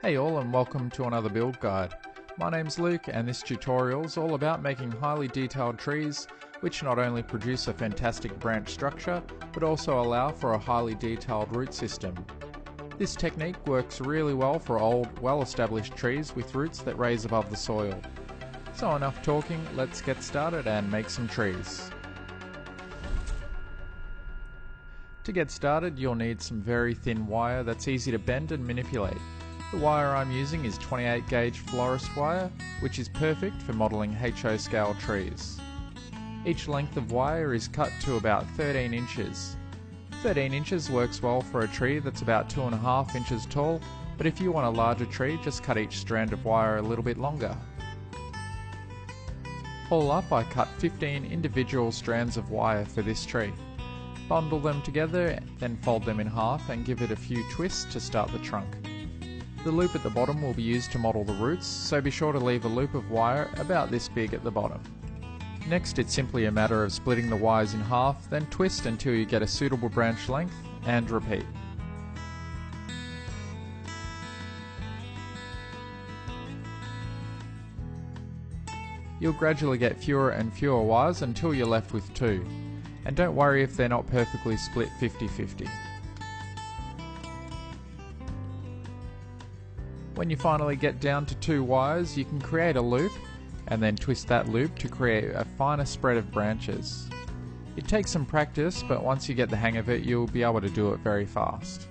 Hey all, and welcome to another build guide. My name's Luke, and this tutorial is all about making highly detailed trees which not only produce a fantastic branch structure but also allow for a highly detailed root system. This technique works really well for old, well-established trees with roots that raise above the soil. So enough talking, let's get started and make some trees. To get started, you'll need some very thin wire that's easy to bend and manipulate. The wire I'm using is 28 gauge florist wire, which is perfect for modelling HO scale trees. Each length of wire is cut to about 13 inches. 13 inches works well for a tree that's about 2.5 inches tall, but if you want a larger tree, just cut each strand of wire a little bit longer. All up, I cut 15 individual strands of wire for this tree. Bundle them together, then fold them in half and give it a few twists to start the trunk. The loop at the bottom will be used to model the roots, so be sure to leave a loop of wire about this big at the bottom. Next, it's simply a matter of splitting the wires in half, then twist until you get a suitable branch length, and repeat. You'll gradually get fewer and fewer wires until you're left with 2. And don't worry if they're not perfectly split 50-50. When you finally get down to 2 wires, you can create a loop and then twist that loop to create a finer spread of branches. It takes some practice, but once you get the hang of it, you'll be able to do it very fast.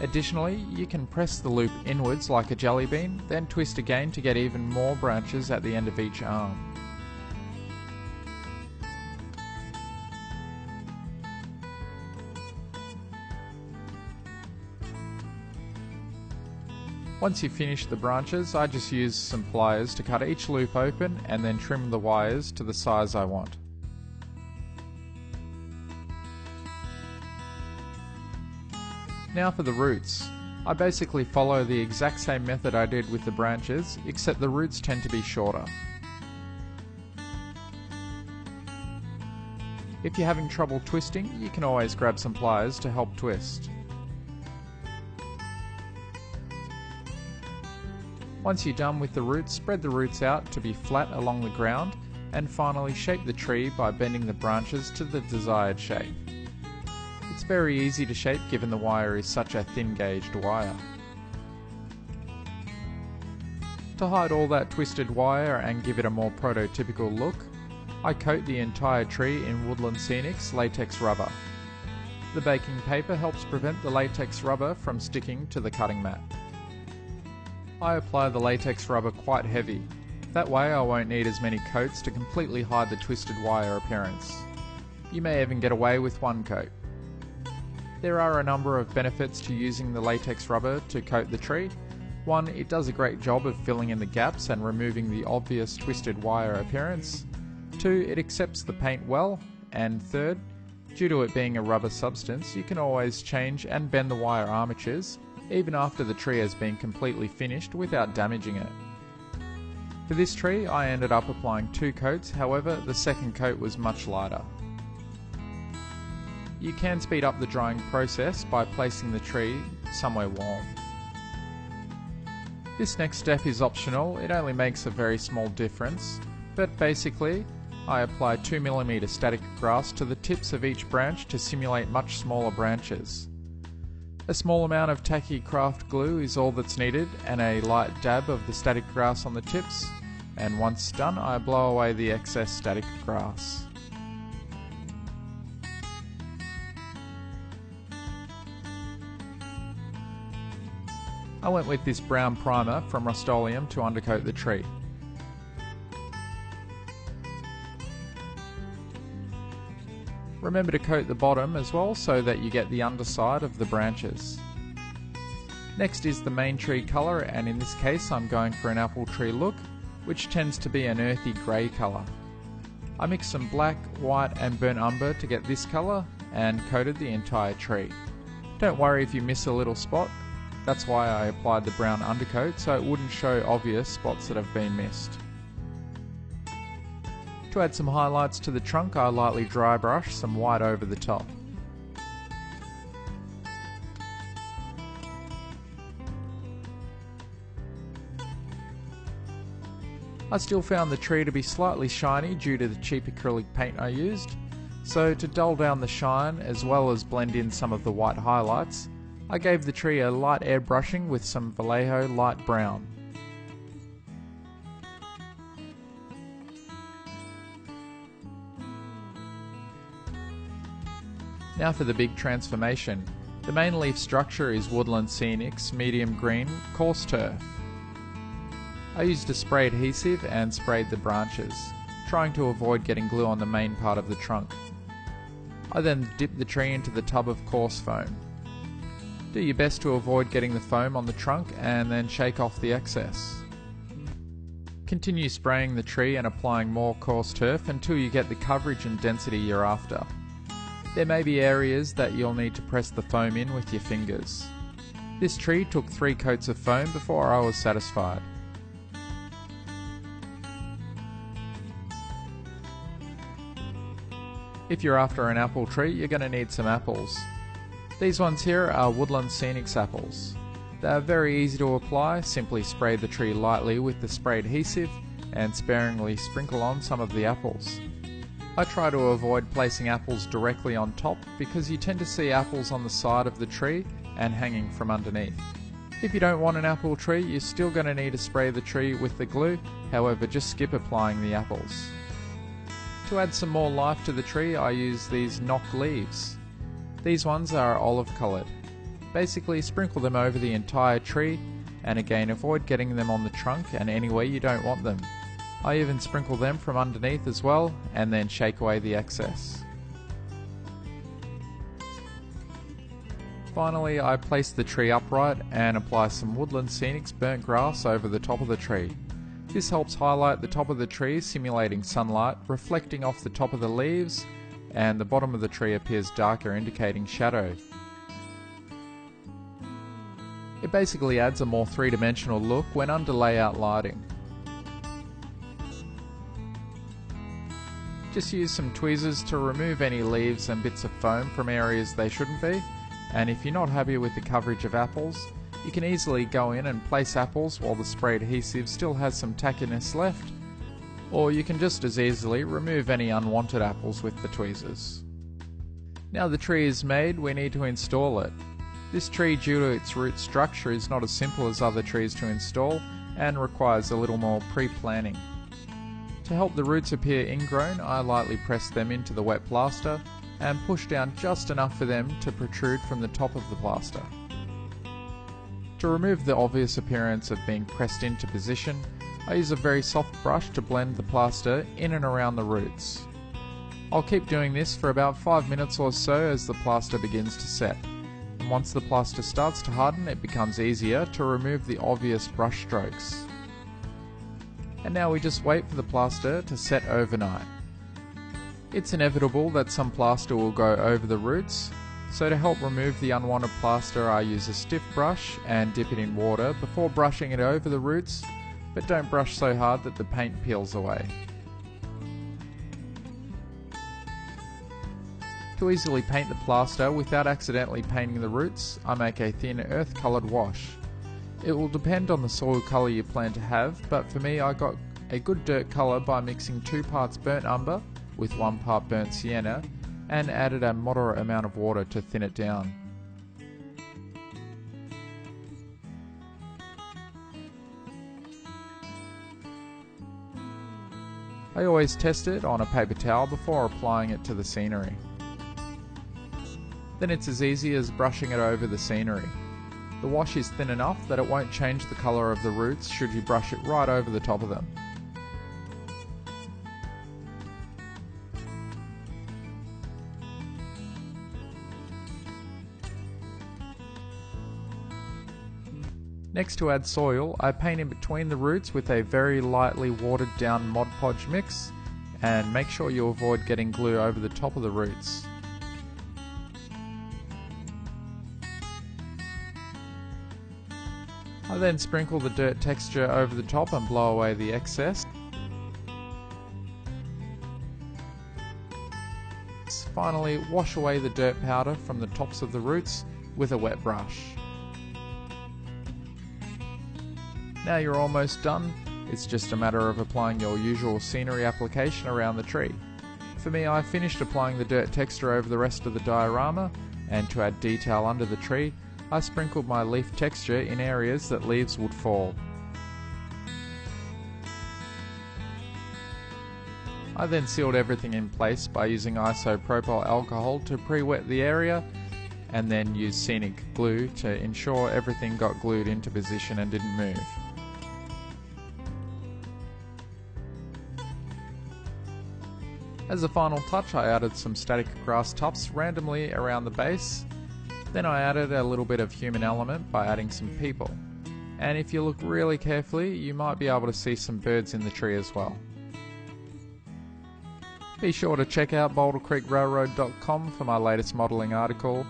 Additionally, you can press the loop inwards like a jelly bean, then twist again to get even more branches at the end of each arm. Once you've finished the branches, I just use some pliers to cut each loop open and then trim the wires to the size I want. Now for the roots. I basically follow the exact same method I did with the branches, except the roots tend to be shorter. If you're having trouble twisting, you can always grab some pliers to help twist. Once you're done with the roots, spread the roots out to be flat along the ground, and finally shape the tree by bending the branches to the desired shape. It's very easy to shape given the wire is such a thin gauged wire. To hide all that twisted wire and give it a more prototypical look, I coat the entire tree in Woodland Scenics latex rubber. The baking paper helps prevent the latex rubber from sticking to the cutting mat. I apply the latex rubber quite heavy, that way I won't need as many coats to completely hide the twisted wire appearance. You may even get away with one coat. There are a number of benefits to using the latex rubber to coat the tree. 1, it does a great job of filling in the gaps and removing the obvious twisted wire appearance. 2, it accepts the paint well. And 3rd, due to it being a rubber substance, you can always change and bend the wire armatures, even after the tree has been completely finished without damaging it. For this tree, I ended up applying 2 coats, however, the second coat was much lighter. You can speed up the drying process by placing the tree somewhere warm. This next step is optional, it only makes a very small difference, but basically I apply 2mm static grass to the tips of each branch to simulate much smaller branches. A small amount of tacky craft glue is all that's needed, and a light dab of the static grass on the tips, and once done I blow away the excess static grass. I went with this brown primer from Rust-Oleum to undercoat the tree. Remember to coat the bottom as well so that you get the underside of the branches. Next is the main tree colour, and in this case I'm going for an apple tree look, which tends to be an earthy grey colour. I mixed some black, white and burnt umber to get this colour and coated the entire tree. Don't worry if you miss a little spot. That's why I applied the brown undercoat, so it wouldn't show obvious spots that have been missed. To add some highlights to the trunk, I lightly dry brush some white over the top. I still found the tree to be slightly shiny due to the cheap acrylic paint I used, so to dull down the shine as well as blend in some of the white highlights, I gave the tree a light airbrushing with some Vallejo light brown. Now for the big transformation. The main leaf structure is Woodland Scenics medium green coarse turf. I used a spray adhesive and sprayed the branches, trying to avoid getting glue on the main part of the trunk. I then dipped the tree into the tub of coarse foam. Do your best to avoid getting the foam on the trunk and then shake off the excess. Continue spraying the tree and applying more coarse turf until you get the coverage and density you're after. There may be areas that you'll need to press the foam in with your fingers. This tree took 3 coats of foam before I was satisfied. If you're after an apple tree, you're going to need some apples. These ones here are Woodland Scenics apples. They are very easy to apply. Simply spray the tree lightly with the spray adhesive and sparingly sprinkle on some of the apples. I try to avoid placing apples directly on top because you tend to see apples on the side of the tree and hanging from underneath. If you don't want an apple tree, you're still going to need to spray the tree with the glue, however just skip applying the apples. To add some more life to the tree, I use these knock leaves. These ones are olive coloured. Basically sprinkle them over the entire tree, and again avoid getting them on the trunk and anywhere you don't want them. I even sprinkle them from underneath as well, and then shake away the excess. Finally, I place the tree upright and apply some Woodland Scenics burnt grass over the top of the tree. This helps highlight the top of the tree, simulating sunlight, reflecting off the top of the leaves, and the bottom of the tree appears darker, indicating shadow. It basically adds a more three-dimensional look when under layout lighting. Just use some tweezers to remove any leaves and bits of foam from areas they shouldn't be, and if you're not happy with the coverage of apples, you can easily go in and place apples while the spray adhesive still has some tackiness left, or you can just as easily remove any unwanted apples with the tweezers. Now the tree is made, we need to install it. This tree, due to its root structure, is not as simple as other trees to install and requires a little more pre-planning. To help the roots appear ingrown, I lightly press them into the wet plaster and push down just enough for them to protrude from the top of the plaster. To remove the obvious appearance of being pressed into position, I use a very soft brush to blend the plaster in and around the roots. I'll keep doing this for about 5 minutes or so as the plaster begins to set. And once the plaster starts to harden, it becomes easier to remove the obvious brush strokes. And now we just wait for the plaster to set overnight. It's inevitable that some plaster will go over the roots, so to help remove the unwanted plaster I use a stiff brush and dip it in water before brushing it over the roots, but don't brush so hard that the paint peels away. To easily paint the plaster without accidentally painting the roots, I make a thin earth coloured wash. It will depend on the soil colour you plan to have, but for me I got a good dirt colour by mixing 2 parts burnt umber with 1 part burnt sienna and added a moderate amount of water to thin it down. I always test it on a paper towel before applying it to the scenery. Then it's as easy as brushing it over the scenery. The wash is thin enough that it won't change the colour of the roots should you brush it right over the top of them. Next, to add soil, I paint in between the roots with a very lightly watered down Mod Podge mix, and make sure you avoid getting glue over the top of the roots. I then sprinkle the dirt texture over the top and blow away the excess. Finally, wash away the dirt powder from the tops of the roots with a wet brush. Now you're almost done. It's just a matter of applying your usual scenery application around the tree. For me, I finished applying the dirt texture over the rest of the diorama, and to add detail under the tree, I sprinkled my leaf texture in areas that leaves would fall. I then sealed everything in place by using isopropyl alcohol to pre-wet the area, and then used scenic glue to ensure everything got glued into position and didn't move. As a final touch, I added some static grass tufts randomly around the base. Then I added a little bit of human element by adding some people. And if you look really carefully, you might be able to see some birds in the tree as well. Be sure to check out bouldercreekrailroad.com for my latest modelling article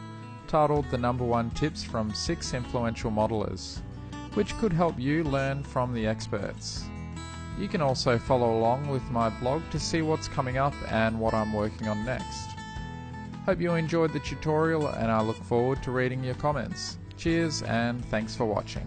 titled The #1 Tips from 6 Influential Modelers, which could help you learn from the experts. You can also follow along with my blog to see what's coming up and what I'm working on next. Hope you enjoyed the tutorial, and I look forward to reading your comments. Cheers and thanks for watching.